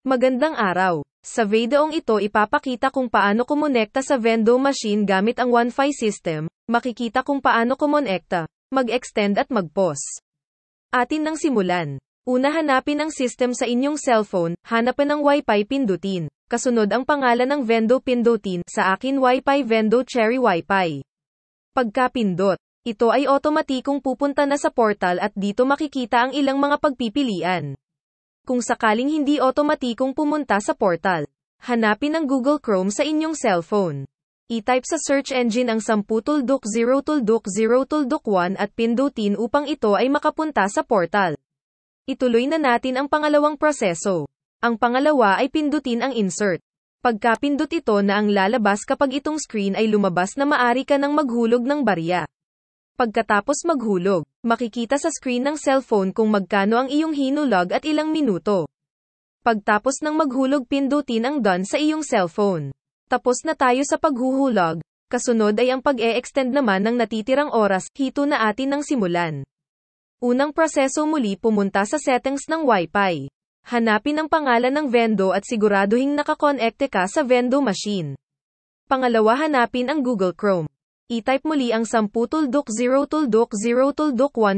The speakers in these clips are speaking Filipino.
Magandang araw. Sa videong ito ipapakita kung paano kumonekta sa vending machine gamit ang Wi-Fi system, makikita kung paano kumonekta, mag-extend at mag-pause. Atin nang simulan. Una hanapin ang system sa inyong cellphone, hanapan ng Wi-Fi pindutin. Kasunod ang pangalan ng vendor pindutin, sa akin Wi-Fi vendor Cherry Wi-Fi. Pagkapindot, ito ay otomatikong pupunta na sa portal at dito makikita ang ilang mga pagpipilian. Kung sakaling hindi otomatikong pumunta sa portal, hanapin ang Google Chrome sa inyong cellphone. I-type sa search engine ang 10.0.0.1 at pindutin upang ito ay makapunta sa portal. Ituloy na natin ang pangalawang proseso. Ang pangalawa ay pindutin ang insert. Pagkapindot ito na ang lalabas kapag itong screen ay lumabas na maari ka nang maghulog ng barya. Pagkatapos maghulog, makikita sa screen ng cellphone kung magkano ang iyong hinulog at ilang minuto. Pagtapos ng maghulog pindutin ang done sa iyong cellphone. Tapos na tayo sa paghuhulog, kasunod ay ang pag-e-extend naman ng natitirang oras, hito na atin nang simulan. Unang proseso muli pumunta sa settings ng Wi-Fi. Hanapin ang pangalan ng vendor at siguraduhing nakakonekte ka sa vendor machine. Pangalawa hanapin ang Google Chrome. I-type muli ang 10.0.0.1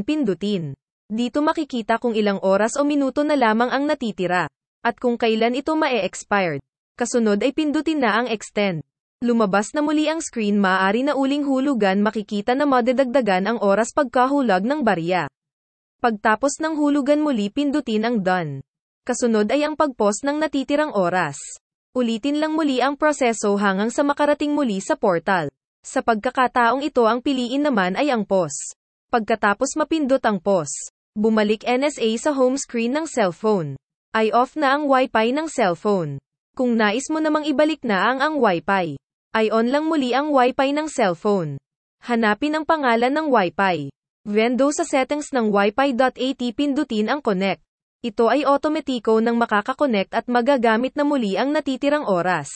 pindutin. Dito makikita kung ilang oras o minuto na lamang ang natitira, at kung kailan ito mae-expired. Kasunod ay pindutin na ang extend. Lumabas na muli ang screen, maaari na uling hulugan, makikita na madadagdagan ang oras pagkahulag ng barya. Pagtapos ng hulugan muli pindutin ang done. Kasunod ay ang pag-pause ng natitirang oras. Ulitin lang muli ang proseso hanggang sa makarating muli sa portal. Sa pagkakataong ito ang piliin naman ay ang pause. Pagkatapos mapindot ang pause, bumalik NSA sa home screen ng cellphone. Ay off na ang Wi-Fi ng cellphone. Kung nais mo namang ibalik na ang Wi-Fi, ay on lang muli ang Wi-Fi ng cellphone. Hanapin ang pangalan ng Wi-Fi. Vendor sa settings ng Wi-Fi.at pindutin ang connect. Ito ay otomatiko nang makakakonect at magagamit na muli ang natitirang oras.